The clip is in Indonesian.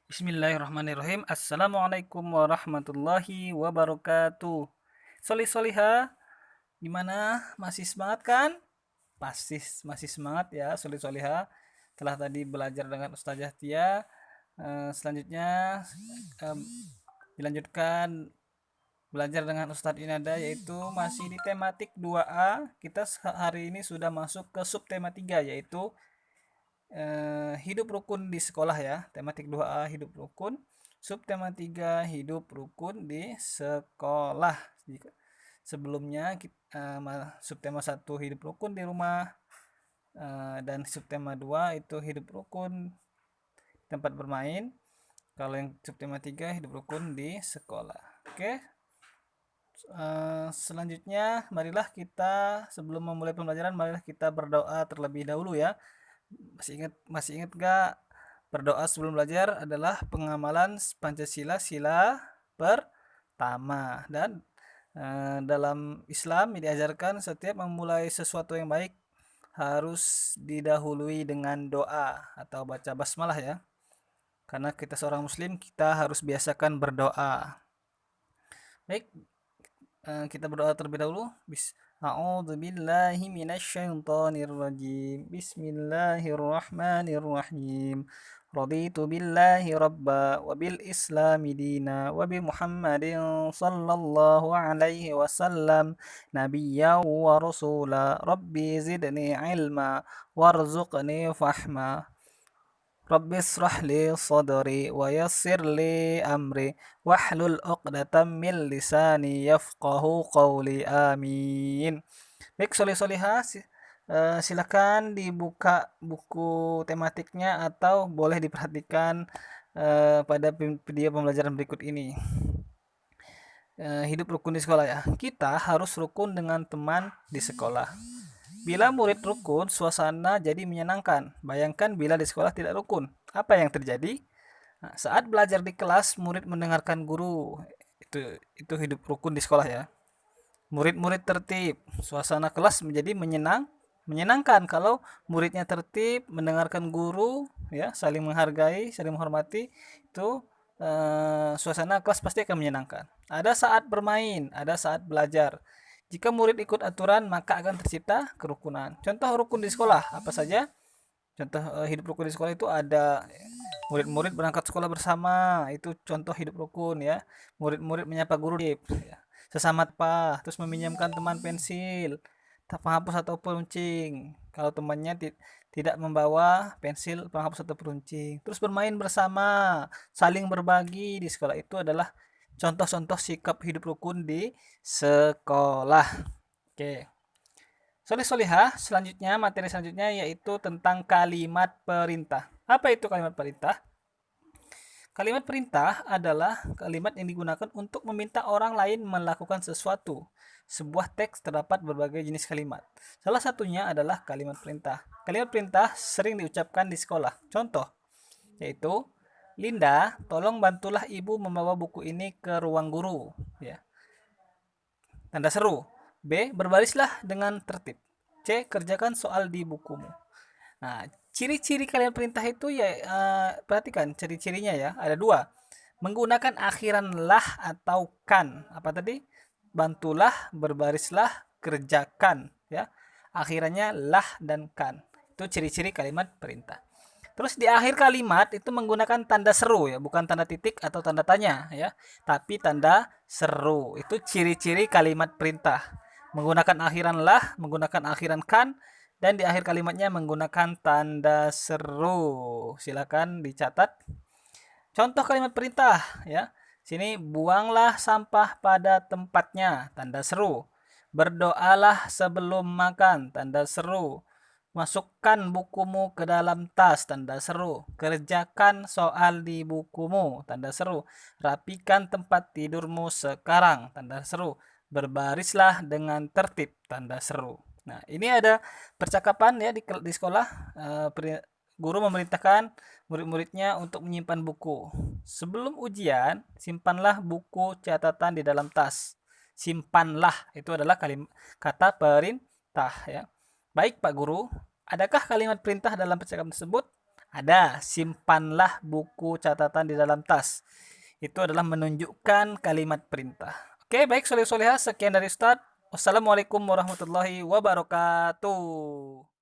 Bismillahirrahmanirrahim. Assalamualaikum warahmatullahi wabarakatuh. Solih-soliha, gimana? Masih semangat kan? Pasti masih semangat ya, solih-soliha. Telah tadi belajar dengan Ustazah Tia. Selanjutnya em, dilanjutkan belajar dengan Ustadz Inada, yaitu masih di tematik 2A. Kita hari ini sudah masuk ke subtema 3, yaitu hidup rukun di sekolah ya. Tematik 2A hidup rukun. Subtema 3 hidup rukun di sekolah. Sebelumnya subtema 1 hidup rukun di rumah, dan subtema 2 itu hidup rukun tempat bermain. Kalau yang subtema 3 hidup rukun di sekolah. Oke. Selanjutnya marilah kita, sebelum memulai pembelajaran, marilah kita berdoa terlebih dahulu ya. Masih ingat gak, berdoa sebelum belajar adalah pengamalan Pancasila sila pertama. Dan dalam Islam diajarkan setiap memulai sesuatu yang baik harus didahului dengan doa atau baca basmalah ya. Karena kita seorang muslim, kita harus biasakan berdoa. Baik, kita berdoa terlebih dahulu. A'udzu billahi minasyaitonir rajim. Bismillahirrahmanirrahim. Raditu billahi rabba wa bil islami dina wa bi Muhammadin sallallahu alaihi wasallam nabiyyan wa rasula. Rabbi zidni ilma warzuqni fahma. Rabbi israh li sadri wa yassir li amri wahlul 'uqdatam min lisani yafqahu qawli. Amin. Baik, solih-soliha, silakan dibuka buku tematiknya atau boleh diperhatikan pada video pembelajaran berikut ini. Hidup rukun di sekolah ya. Kita harus rukun dengan teman di sekolah. Bila murid rukun, suasana jadi menyenangkan. Bayangkan bila di sekolah tidak rukun. Apa yang terjadi? Nah, saat belajar di kelas, murid mendengarkan guru. Itu hidup rukun di sekolah ya. Murid-murid tertib. Suasana kelas menjadi menyenangkan kalau muridnya tertib, mendengarkan guru, ya, saling menghargai, saling menghormati. Itu suasana kelas pasti akan menyenangkan. Ada saat bermain, ada saat belajar. Jika murid ikut aturan, maka akan tercipta kerukunan. Contoh rukun di sekolah, apa saja? Contoh hidup rukun di sekolah itu ada murid-murid berangkat sekolah bersama, itu contoh hidup rukun ya. Murid-murid menyapa guru, ya. Sesama apa, terus meminjamkan teman pensil, penghapus atau peruncing. Kalau temannya tidak membawa pensil, penghapus atau peruncing. Terus bermain bersama, saling berbagi di sekolah, itu adalah contoh-contoh sikap hidup rukun di sekolah. Oke. Solih-solihah, materi selanjutnya yaitu tentang kalimat perintah. Apa itu kalimat perintah? Kalimat perintah adalah kalimat yang digunakan untuk meminta orang lain melakukan sesuatu. Sebuah teks terdapat berbagai jenis kalimat. Salah satunya adalah kalimat perintah. Kalimat perintah sering diucapkan di sekolah. Contoh, yaitu Linda, tolong bantulah ibu membawa buku ini ke ruang guru. Ya. Tanda seru. B. Berbarislah dengan tertib. C. Kerjakan soal di bukumu. Nah, ciri-ciri kalimat perintah itu ya, perhatikan ciri-cirinya ya. Ada dua. Menggunakan akhiran lah atau kan. Apa tadi? Bantulah, berbarislah, kerjakan. Ya. Akhirannya lah dan kan. Itu ciri-ciri kalimat perintah. Terus di akhir kalimat itu menggunakan tanda seru ya, bukan tanda titik atau tanda tanya ya, tapi tanda seru. Itu ciri-ciri kalimat perintah. Menggunakan akhiran lah, menggunakan akhiran kan, dan di akhir kalimatnya menggunakan tanda seru. Silakan dicatat. Contoh kalimat perintah ya. Sini, buanglah sampah pada tempatnya, tanda seru. Berdoalah sebelum makan, tanda seru. Masukkan bukumu ke dalam tas, tanda seru. Kerjakan soal di bukumu, tanda seru. Rapikan tempat tidurmu sekarang, tanda seru. Berbarislah dengan tertib, tanda seru. Nah, ini ada percakapan ya di sekolah. Guru memerintahkan murid-muridnya untuk menyimpan buku. Sebelum ujian, simpanlah buku catatan di dalam tas. Simpanlah, itu adalah kata perintah ya. Baik Pak Guru, adakah kalimat perintah dalam percakapan tersebut? Ada, simpanlah buku catatan di dalam tas. Itu adalah menunjukkan kalimat perintah. Oke, baik soleh solehah, sekian dari Ustadz. Wassalamualaikum warahmatullahi wabarakatuh.